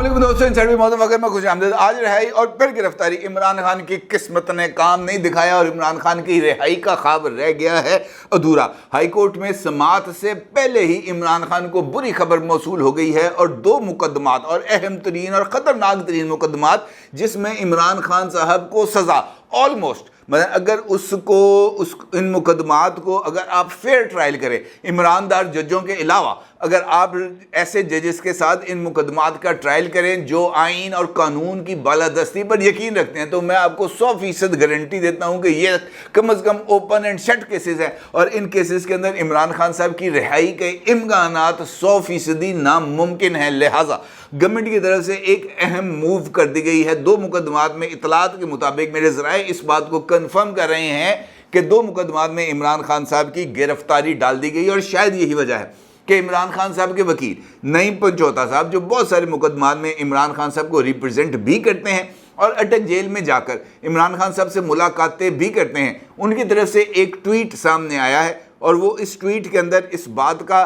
علیکم دوستوں، inside with محمد فخر میں خوش آمدید۔ آج رہائی اور پھر گرفتاری، عمران خان کی قسمت نے کام نہیں دکھایا اور عمران خان کی رہائی کا خواب رہ گیا ہے ادھورا۔ ہائی کورٹ میں سماعت سے پہلے ہی عمران خان کو بری خبر موصول ہو گئی ہے اور دو مقدمات اور اہم ترین اور خطرناک ترین مقدمات جس میں عمران خان صاحب کو سزا آلموسٹ اگر ان مقدمات کو اگر آپ فیئر ٹرائل کریں، ایماندار ججوں کے علاوہ اگر آپ ایسے ججز کے ساتھ ان مقدمات کا ٹرائل کریں جو آئین اور قانون کی بالادستی پر یقین رکھتے ہیں، تو میں آپ کو 100% گارنٹی دیتا ہوں کہ یہ کم از کم اوپن اینڈ شٹ کیسز ہیں اور ان کیسز کے اندر عمران خان صاحب کی رہائی کے امکانات 100% ناممکن ہیں۔ لہٰذا گورنمنٹ کی طرف سے ایک اہم موو کر دی گئی ہے۔ دو مقدمات میں اطلاعات کے مطابق میرے ذرائع اس بات کو کنفرم کر رہے ہیں کہ دو مقدمات میں عمران خان صاحب کی گرفتاری ڈال دی گئی اور شاید یہی وجہ ہے کہ عمران خان صاحب کے وکیل نعیم پنچوتا صاحب، جو بہت سارے مقدمات میں عمران خان صاحب کو ریپرزینٹ بھی کرتے ہیں اور اٹک جیل میں جا کر عمران خان صاحب سے ملاقاتیں بھی کرتے ہیں، ان کی طرف سے ایک ٹویٹ سامنے آیا ہے اور وہ اس ٹویٹ کے اندر اس بات کا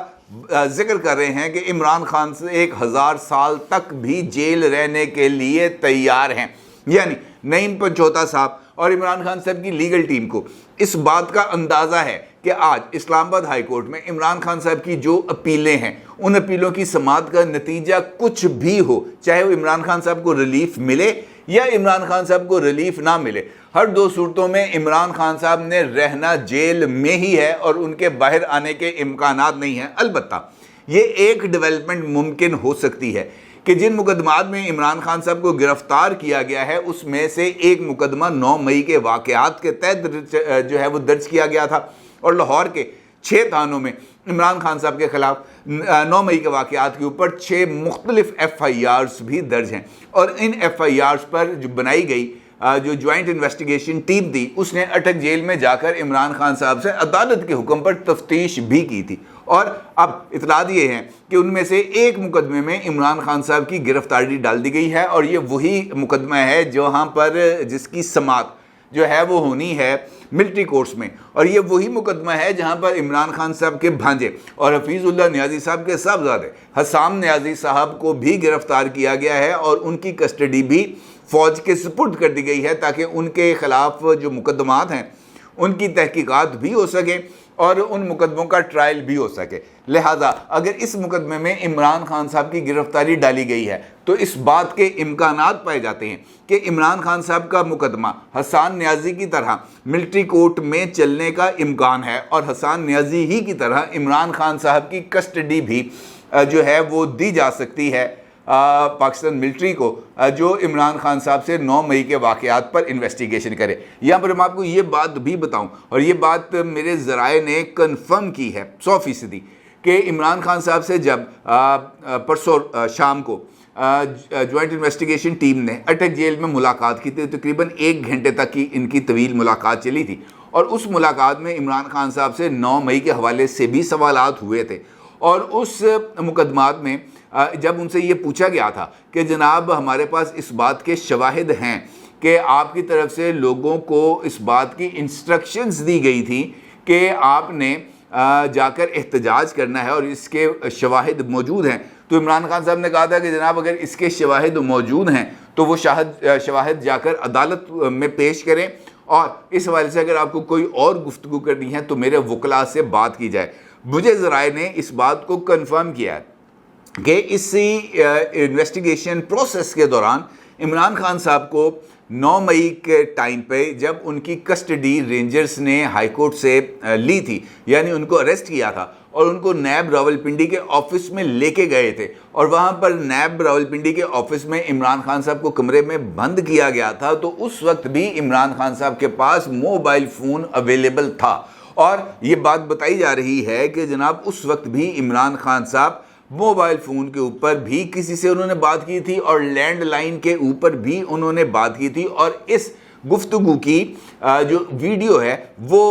ذکر کر رہے ہیں کہ عمران خان سے 1000 سال تک بھی جیل رہنے کے لیے تیار ہیں۔ یعنی نعیم پنچوتا صاحب اور عمران خان صاحب کی لیگل ٹیم کو اس بات کا اندازہ ہے کہ آج اسلام آباد ہائی کورٹ میں عمران خان صاحب کی جو اپیلیں ہیں، ان اپیلوں کی سماعت کا نتیجہ کچھ بھی ہو، چاہے وہ عمران خان صاحب کو ریلیف ملے یا عمران خان صاحب کو ریلیف نہ ملے، ہر دو صورتوں میں عمران خان صاحب نے رہنا جیل میں ہی ہے اور ان کے باہر آنے کے امکانات نہیں ہیں۔ البتہ یہ ایک ڈیولپمنٹ ممکن ہو سکتی ہے کہ جن مقدمات میں عمران خان صاحب کو گرفتار کیا گیا ہے اس میں سے ایک مقدمہ 9 مئی کے واقعات کے تحت جو ہے وہ درج کیا گیا تھا اور لاہور کے 6 تھانوں میں عمران خان صاحب کے خلاف 9 مئی کے واقعات کے اوپر 6 مختلف FIRs بھی درج ہیں اور ان FIRs پر جو بنائی گئی جو جوائنٹ انویسٹیگیشن ٹیم تھی، اس نے اٹک جیل میں جا کر عمران خان صاحب سے عدالت کے حکم پر تفتیش بھی کی تھی اور اب اطلاعات یہ ہیں کہ ان میں سے ایک مقدمے میں عمران خان صاحب کی گرفتاری ڈال دی گئی ہے اور یہ وہی مقدمہ ہے جہاں پر جس کی سماعت جو ہے وہ ہونی ہے ملٹری کورٹس میں، اور یہ وہی مقدمہ ہے جہاں پر عمران خان صاحب کے بھانجے اور حفیظ اللہ نیازی صاحب کے صاحبزادے حسام نیازی صاحب کو بھی گرفتار کیا گیا ہے اور ان کی کسٹڈی بھی فوج کے سپرد کر دی گئی ہے تاکہ ان کے خلاف جو مقدمات ہیں ان کی تحقیقات بھی ہو سکے اور ان مقدموں کا ٹرائل بھی ہو سکے۔ لہٰذا اگر اس مقدمے میں عمران خان صاحب کی گرفتاری ڈالی گئی ہے تو اس بات کے امکانات پائے جاتے ہیں کہ عمران خان صاحب کا مقدمہ حسان نیازی کی طرح ملٹری کورٹ میں چلنے کا امکان ہے اور حسان نیازی ہی کی طرح عمران خان صاحب کی کسٹڈی بھی جو ہے وہ دی جا سکتی ہے پاکستان ملٹری کو، جو عمران خان صاحب سے 9 مئی کے واقعات پر انویسٹیگیشن کرے۔ یہاں پر میں آپ کو یہ بات بھی بتاؤں اور یہ بات میرے ذرائع نے کنفرم کی ہے 100% کہ عمران خان صاحب سے جب پرسوں شام کو جوائنٹ انویسٹیگیشن ٹیم نے اٹک جیل میں ملاقات کی تھی، تقریباً 1 گھنٹے تک کی ان کی طویل ملاقات چلی تھی اور اس ملاقات میں عمران خان صاحب سے 9 مئی کے حوالے سے بھی سوالات ہوئے تھے اور اس مقدمات میں جب ان سے یہ پوچھا گیا تھا کہ جناب ہمارے پاس اس بات کے شواہد ہیں کہ آپ کی طرف سے لوگوں کو اس بات کی انسٹرکشنز دی گئی تھی کہ آپ نے جا کر احتجاج کرنا ہے اور اس کے شواہد موجود ہیں، تو عمران خان صاحب نے کہا تھا کہ جناب اگر اس کے شواہد موجود ہیں تو وہ شواہد جا کر عدالت میں پیش کریں اور اس حوالے سے اگر آپ کو کوئی اور گفتگو کرنی ہے تو میرے وکلاء سے بات کی جائے۔ مجھے ذرائع نے اس بات کو کنفرم کیا ہے کہ اسی انویسٹیگیشن پروسیس کے دوران عمران خان صاحب کو 9 مئی کے ٹائم پہ جب ان کی کسٹڈی رینجرز نے ہائی کورٹ سے لی تھی، یعنی ان کو اریسٹ کیا تھا اور ان کو نیب راولپنڈی کے آفس میں لے کے گئے تھے اور وہاں پر نیب راولپنڈی کے آفس میں عمران خان صاحب کو کمرے میں بند کیا گیا تھا، تو اس وقت بھی عمران خان صاحب کے پاس موبائل فون اویلیبل تھا اور یہ بات بتائی جا رہی ہے کہ جناب اس وقت بھی عمران خان صاحب موبائل فون کے اوپر بھی کسی سے انہوں نے بات کی تھی اور لینڈ لائن کے اوپر بھی انہوں نے بات کی تھی اور اس گفتگو کی جو ویڈیو ہے وہ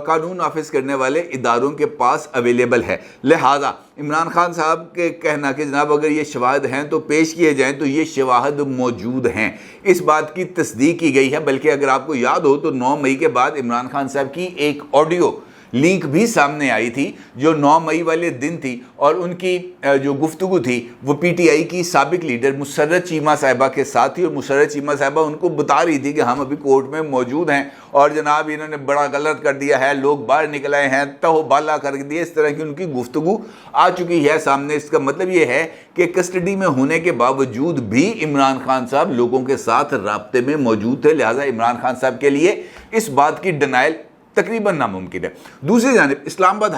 قانون نافذ کرنے والے اداروں کے پاس اویلیبل ہے۔ لہٰذا عمران خان صاحب کے کہنا کہ جناب اگر یہ شواہد ہیں تو پیش کیے جائیں، تو یہ شواہد موجود ہیں، اس بات کی تصدیق کی گئی ہے۔ بلکہ اگر آپ کو یاد ہو تو 9 مئی کے بعد عمران خان صاحب کی ایک آڈیو لیک بھی سامنے آئی تھی جو 9 مئی والے دن تھی، اور ان کی جو گفتگو تھی وہ پی ٹی آئی کی سابق لیڈر مسرت چیمہ صاحبہ کے ساتھ تھی، اور مسرت چیمہ صاحبہ ان کو بتا رہی تھی کہ ہم ابھی کورٹ میں موجود ہیں اور جناب انہوں نے بڑا غلط کر دیا ہے، لوگ باہر نکل آئے ہیں، تہو بالا کر دیا، اس طرح کی ان کی گفتگو آ چکی ہے سامنے۔ اس کا مطلب یہ ہے کہ کسٹڈی میں ہونے کے باوجود بھی عمران خان صاحب لوگوں کے ساتھ رابطے میں موجود تھے، لہٰذا عمران خان صاحب کے لیے اس بات کی ڈینائل تقریباً ناممکن ہے۔ دوسری جانب اسلام آباد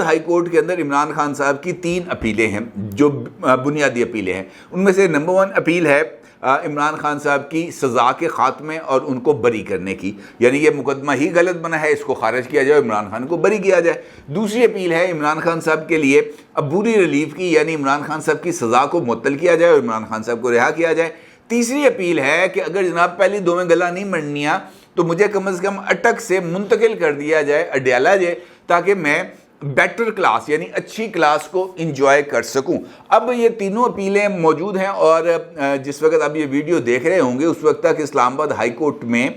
ہائی کورٹ کے اندر عمران خان صاحب کی 3 اپیلیں ہیں جو بنیادی اپیلیں ہیں۔ ان میں سے نمبر 1 اپیل ہے عمران خان صاحب کی سزا کے خاتمے اور ان کو بری کرنے کی، یعنی یہ مقدمہ ہی غلط بنا ہے، اس کو خارج کیا جائے، عمران خان کو بری کیا جائے۔ دوسری اپیل ہے عمران خان صاحب کے لیے عبوری ریلیف کی، یعنی عمران خان صاحب کی سزا کو معطل کیا جائے اور عمران خان صاحب کو رہا کیا جائے۔ تیسری اپیل ہے کہ اگر جناب پہلی 2 میں گلا نہیں مننیا تو مجھے کم از کم اٹک سے منتقل کر دیا جائے اڈیالہ جائے، تاکہ میں بیٹر کلاس یعنی اچھی کلاس کو انجوائے کر سکوں۔ اب یہ تینوں اپیلیں موجود ہیں، اور جس وقت آپ یہ ویڈیو دیکھ رہے ہوں گے اس وقت تک اسلام آباد ہائی کورٹ میں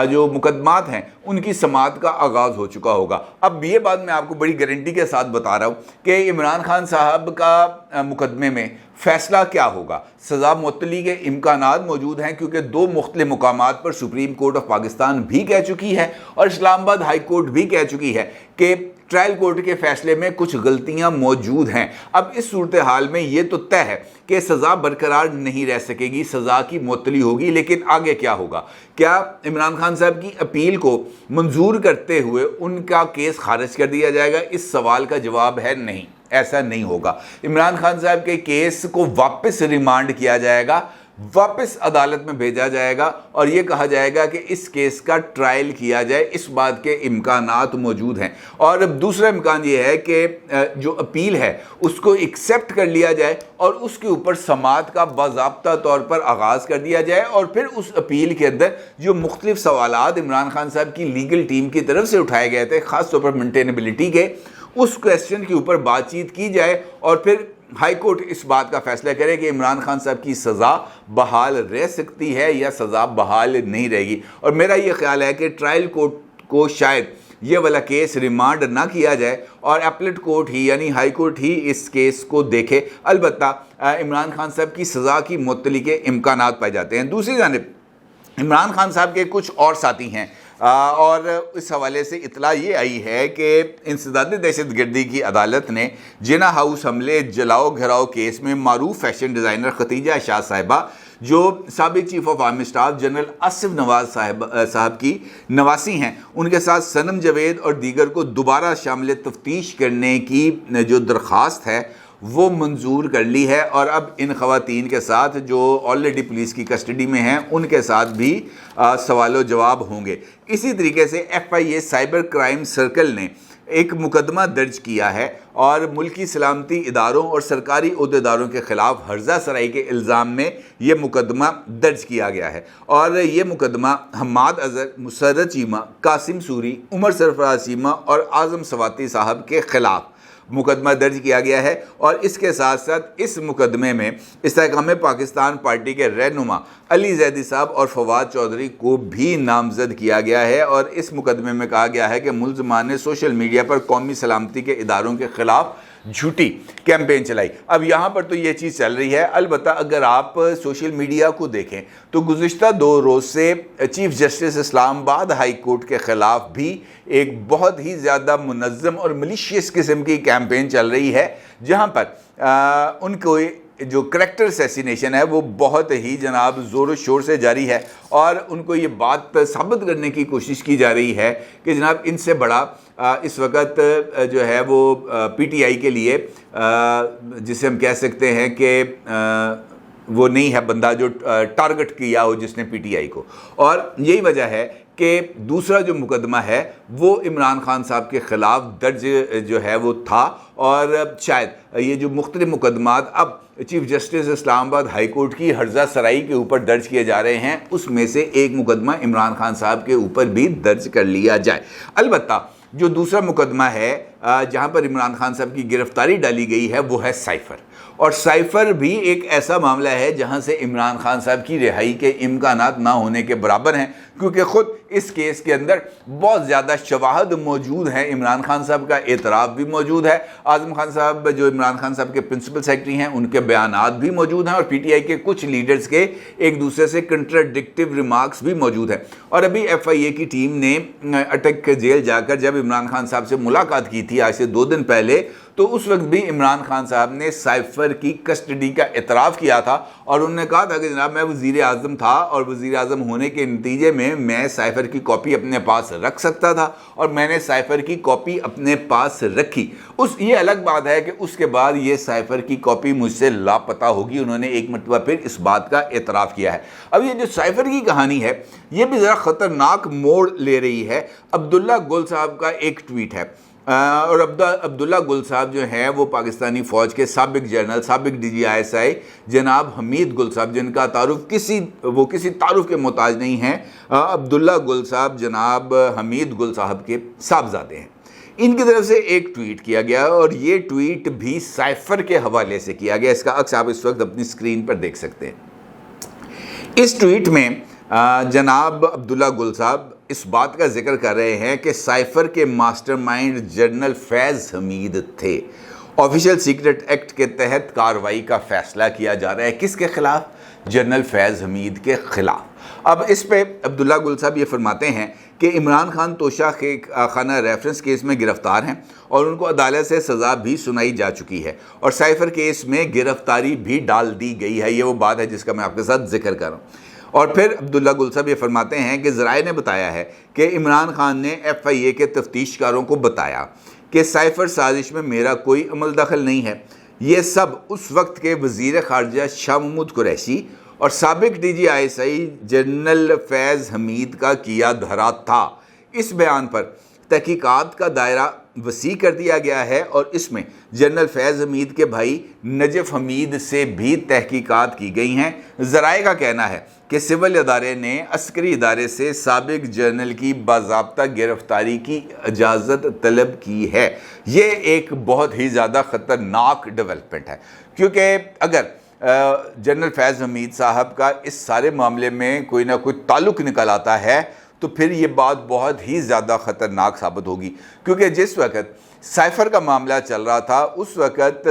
جو مقدمات ہیں ان کی سماعت کا آغاز ہو چکا ہوگا۔ اب یہ بات میں آپ کو بڑی گارنٹی کے ساتھ بتا رہا ہوں کہ عمران خان صاحب کا مقدمے میں فیصلہ کیا ہوگا۔ سزا معطلی کے امکانات موجود ہیں، کیونکہ 2 مختلف مقامات پر سپریم کورٹ آف پاکستان بھی کہہ چکی ہے اور اسلام آباد ہائی کورٹ بھی کہہ چکی ہے کہ ٹرائل کورٹ کے فیصلے میں کچھ غلطیاں موجود ہیں۔ اب اس صورتحال میں یہ تو طے ہے کہ سزا برقرار نہیں رہ سکے گی، سزا کی معطلی ہوگی، لیکن آگے کیا ہوگا؟ کیا عمران خان صاحب کی اپیل کو منظور کرتے ہوئے ان کا کیس خارج کر دیا جائے گا؟ اس سوال کا جواب ہے نہیں، ایسا نہیں ہوگا۔ عمران خان صاحب کے کیس کو واپس ریمانڈ کیا جائے گا، واپس عدالت میں بھیجا جائے گا، اور یہ کہا جائے گا کہ اس کیس کا ٹرائل کیا جائے۔ اس بات کے امکانات موجود ہیں۔ اور اب دوسرا امکان یہ ہے کہ جو اپیل ہے اس کو ایکسیپٹ کر لیا جائے اور اس کے اوپر سماعت کا باضابطہ طور پر آغاز کر دیا جائے، اور پھر اس اپیل کے اندر جو مختلف سوالات عمران خان صاحب کی لیگل ٹیم کی طرف سے اٹھائے گئے تھے، خاص طور پر مینٹینیبلٹی کے، اس کویسچن کے اوپر بات چیت کی جائے، اور پھر ہائی کورٹ اس بات کا فیصلہ کرے کہ عمران خان صاحب کی سزا بحال رہ سکتی ہے یا سزا بحال نہیں رہے گی۔ اور میرا یہ خیال ہے کہ ٹرائل کورٹ کو شاید یہ والا کیس ریمانڈ نہ کیا جائے اور ایپلیٹ کورٹ ہی یعنی ہائی کورٹ ہی اس کیس کو دیکھے۔ البتہ عمران خان صاحب کی سزا کی معطلی کے امکانات پائے جاتے ہیں۔ دوسری جانب عمران خان صاحب کے کچھ اور ساتھی ہیں، اور اس حوالے سے اطلاع یہ آئی ہے کہ انسداد دہشت گردی کی عدالت نے جنا ہاؤس حملے جلاؤ گھراؤ کیس میں معروف فیشن ڈیزائنر ختیجہ اشاد صاحبہ جو سابق chief of army staff general Asif Nawaz صاحب کی نواسی ہیں، ان کے ساتھ صنم جاوید اور دیگر کو دوبارہ شامل تفتیش کرنے کی جو درخواست ہے وہ منظور کر لی ہے، اور اب ان خواتین کے ساتھ جو آلریڈی پولیس کی کسٹڈی میں ہیں ان کے ساتھ بھی سوال و جواب ہوں گے۔ اسی طریقے سے F I A cyber crime circle نے ایک مقدمہ درج کیا ہے اور ملکی سلامتی اداروں اور سرکاری عہدیداروں کے خلاف ہرزہ سرائی کے الزام میں یہ مقدمہ درج کیا گیا ہے، اور یہ مقدمہ حماد اظہر، مسرت چیمہ، قاسم سوری، عمر سرفراز چیمہ اور اعظم سواتی صاحب کے خلاف مقدمہ درج کیا گیا ہے۔ اور اس کے ساتھ ساتھ اس مقدمے میں استحکام پاکستان پارٹی کے رہنما علی زیدی صاحب اور فواد چودھری کو بھی نامزد کیا گیا ہے، اور اس مقدمے میں کہا گیا ہے کہ ملزمان نے سوشل میڈیا پر قومی سلامتی کے اداروں کے خلاف جھوٹی کیمپین چلائی۔ اب یہاں پر تو یہ چیز چل رہی ہے، البتہ اگر آپ سوشل میڈیا کو دیکھیں تو گزشتہ 2 روز سے چیف جسٹس اسلام آباد ہائی کورٹ کے خلاف بھی ایک بہت ہی زیادہ منظم اور ملیشیس قسم کی کیمپین چل رہی ہے، جہاں پر ان کو جو کریکٹر اسیسینیشن ہے وہ بہت ہی جناب زور و شور سے جاری ہے، اور ان کو یہ بات ثابت کرنے کی کوشش کی جا رہی ہے کہ جناب ان سے بڑا اس وقت جو ہے وہ پی ٹی آئی کے لیے جسے ہم کہہ سکتے ہیں کہ وہ نہیں ہے بندہ جو ٹارگٹ کیا ہو جس نے پی ٹی آئی کو۔ اور یہی وجہ ہے کہ دوسرا جو مقدمہ ہے وہ عمران خان صاحب کے خلاف درج جو ہے وہ تھا، اور شاید یہ جو مختلف مقدمات اب چیف جسٹس اسلام آباد ہائی کورٹ کی ہرزہ سرائی کے اوپر درج کیے جا رہے ہیں اس میں سے ایک مقدمہ عمران خان صاحب کے اوپر بھی درج کر لیا جائے۔ البتہ جو دوسرا مقدمہ ہے جہاں پر عمران خان صاحب کی گرفتاری ڈالی گئی ہے وہ ہے سائفر، اور سائفر بھی ایک ایسا معاملہ ہے جہاں سے عمران خان صاحب کی رہائی کے امکانات نہ ہونے کے برابر ہیں، کیونکہ خود اس کیس کے اندر بہت زیادہ شواہد موجود ہیں، عمران خان صاحب کا اعتراف بھی موجود ہے، اعظم خان صاحب جو عمران خان صاحب کے پرنسپل سیکرٹری ہیں ان کے بیانات بھی موجود ہیں، اور پی ٹی آئی کے کچھ لیڈرز کے ایک دوسرے سے کنٹراڈکٹیو ریمارکس بھی موجود ہیں۔ اور ابھی ایف آئی اے کی ٹیم نے اٹک جیل جا کر جب عمران خان صاحب سے ملاقات کی تھی آج سے 2 دن پہلے، تو اس وقت بھی عمران خان صاحب نے سائفر کی کسٹڈی کا اعتراف کیا تھا، اور انہوں نے کہا تھا کہ جناب میں وزیر اعظم تھا، اور وزیر اعظم ہونے کے نتیجے میں سائفر کی کاپی اپنے پاس رکھ سکتا تھا، اور میں نے سائفر کی کاپی اپنے پاس رکھی۔ یہ الگ بات ہے کہ اس کے بعد یہ سائفر کی کاپی مجھ سے لاپتہ ہوگی، انہوں نے ایک مرتبہ پھر اس بات کا اعتراف کیا ہے۔ اب یہ جو سائفر کی کہانی ہے یہ بھی ذرا خطرناک موڑ لے رہی ہے۔ عبداللہ گل صاحب کا ایک ٹویٹ ہے، اور عبداللہ گل صاحب جو ہیں وہ پاکستانی فوج کے سابق جنرل، سابق ڈی جی آئی ایس آئی جناب حمید گل صاحب، جن کا تعارف کسی تعارف کے محتاج نہیں ہیں، عبداللہ گل صاحب جناب حمید گل صاحب کے صاحبزادے ہیں۔ ان کی طرف سے ایک ٹویٹ کیا گیا، اور یہ ٹویٹ بھی سائفر کے حوالے سے کیا گیا، اس کا عکس آپ اس وقت اپنی سکرین پر دیکھ سکتے ہیں۔ اس ٹویٹ میں جناب عبداللہ گل صاحب اس بات کا ذکر کر رہے ہیں کہ سائفر کے ماسٹر مائنڈ جنرل فیض حمید تھے۔ آفیشل سیکرٹ ایکٹ کے تحت کارروائی کا فیصلہ کیا جا رہا ہے، کس کے خلاف؟ جنرل فیض حمید کے خلاف۔ اب اس پہ عبداللہ گل صاحب یہ فرماتے ہیں کہ عمران خان توشہ خانہ ریفرنس کیس میں گرفتار ہیں، اور ان کو عدالت سے سزا بھی سنائی جا چکی ہے، اور سائفر کیس میں گرفتاری بھی ڈال دی گئی ہے۔ یہ وہ بات ہے جس کا میں آپ کے ساتھ ذکر کر رہا ہوں۔ اور پھر عبداللہ گل صاحب یہ فرماتے ہیں کہ ذرائع نے بتایا ہے کہ عمران خان نے ایف آئی اے کے تفتیش کاروں کو بتایا کہ سائفر سازش میں میرا کوئی عمل دخل نہیں ہے، یہ سب اس وقت کے وزیر خارجہ شاہ محمود قریشی اور سابق D G I S I general Faiz Hameed کا کیا دھرا تھا۔ اس بیان پر تحقیقات کا دائرہ وسیع کر دیا گیا ہے، اور اس میں جنرل فیض حمید کے بھائی نجف حمید سے بھی تحقیقات کی گئی ہیں۔ ذرائع کا کہنا ہے کہ سول ادارے نے عسکری ادارے سے سابق جنرل کی باضابطہ گرفتاری کی اجازت طلب کی ہے۔ یہ ایک بہت ہی زیادہ خطرناک ڈیولپمنٹ ہے، کیونکہ اگر جنرل فیض حمید صاحب کا اس سارے معاملے میں کوئی نہ کوئی تعلق نکل آتا ہے تو پھر یہ بات بہت ہی زیادہ خطرناک ثابت ہوگی، کیونکہ جس وقت سائفر کا معاملہ چل رہا تھا اس وقت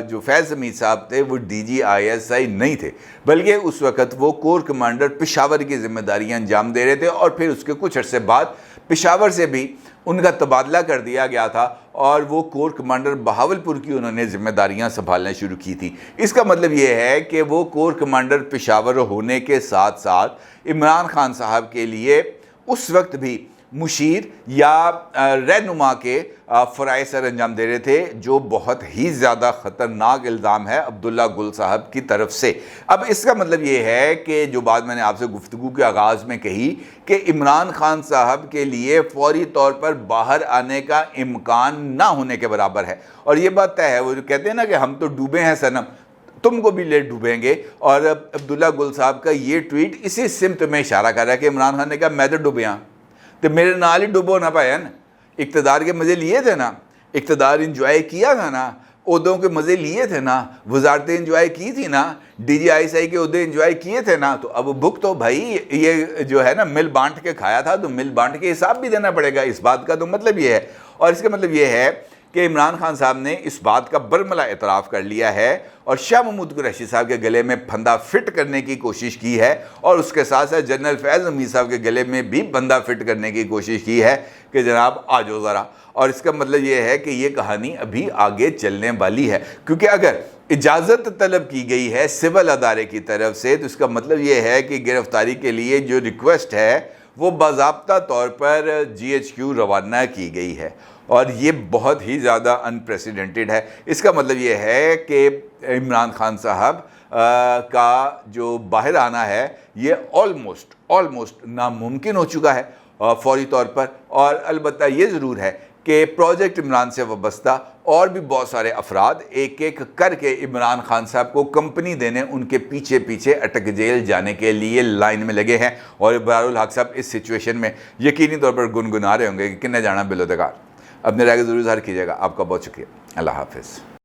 جو فیض حمید صاحب تھے وہ ڈی جی آئی ایس آئی نہیں تھے، بلکہ اس وقت وہ کور کمانڈر پشاور کی ذمہ داریاں انجام دے رہے تھے، اور پھر اس کے کچھ عرصے بعد پشاور سے بھی ان کا تبادلہ کر دیا گیا تھا، اور وہ کور کمانڈر بہاولپور کی انہوں نے ذمہ داریاں سنبھالنا شروع کی تھی۔ اس کا مطلب یہ ہے کہ وہ کور کمانڈر پشاور ہونے کے ساتھ ساتھ عمران خان صاحب کے لیے اس وقت بھی مشیر یا رہنما کے فرائض سر انجام دے رہے تھے، جو بہت ہی زیادہ خطرناک الزام ہے عبداللہ گل صاحب کی طرف سے۔ اب اس کا مطلب یہ ہے کہ جو بات میں نے آپ سے گفتگو کے آغاز میں کہی کہ عمران خان صاحب کے لیے فوری طور پر باہر آنے کا امکان نہ ہونے کے برابر ہے، اور یہ بات طے ہے۔ وہ جو کہتے ہیں نا کہ ہم تو ڈوبے ہیں صنم، تم کو بھی لے ڈوبیں گے، اور عبداللہ گل صاحب کا یہ ٹویٹ اسی سمت میں اشارہ کر رہا ہے کہ عمران خان نے کہا میں تو ڈوبیاں تو میرے نال ہی ڈوبو نہ پایا نا، اقتدار کے مزے لیے تھے نا، اقتدار انجوائے کیا تھا نا، عہدوں کے مزے لیے تھے نا، وزارتیں انجوائے کی تھی نا، ڈی جی آئی ایس آئی کے عہدے انجوائے کیے تھے نا، تو اب بھک تو بھائی یہ جو ہے نا مل بانٹ کے کھایا تھا تو مل بانٹ کے حساب بھی دینا پڑے گا۔ اس بات کا تو مطلب یہ ہے، اور اس کا مطلب یہ ہے کہ عمران خان صاحب نے اس بات کا برملا اعتراف کر لیا ہے، اور شاہ محمود قریشی صاحب کے گلے میں پھندا فٹ کرنے کی کوشش کی ہے، اور اس کے ساتھ ساتھ جنرل فیض حمید صاحب کے گلے میں بھی پھندا فٹ کرنے کی کوشش کی ہے کہ جناب آ جاؤ ذرا۔ اور اس کا مطلب یہ ہے کہ یہ کہانی ابھی آگے چلنے والی ہے، کیونکہ اگر اجازت طلب کی گئی ہے سول ادارے کی طرف سے تو اس کا مطلب یہ ہے کہ گرفتاری کے لیے جو ریکویسٹ ہے وہ باضابطہ طور پر جی ایچ کیو روانہ کی گئی ہے، اور یہ بہت ہی زیادہ انپریسیڈنٹڈ ہے۔ اس کا مطلب یہ ہے کہ عمران خان صاحب کا جو باہر آنا ہے یہ آلموسٹ ناممکن ہو چکا ہے فوری طور پر، اور البتہ یہ ضرور ہے کہ پروجیکٹ عمران سے وابستہ اور بھی بہت سارے افراد ایک ایک کر کے عمران خان صاحب کو کمپنی دینے ان کے پیچھے پیچھے اٹک جیل جانے کے لیے لائن میں لگے ہیں، اور بہرحال الحق صاحب اس سچویشن میں یقینی طور پر گنگنا رہے ہوں گے کہ کنے جانا بلودگار۔ اپنے رائے ضرور اظہار کیجیے گا. آپ کا بہت شکریہ. اللہ حافظ.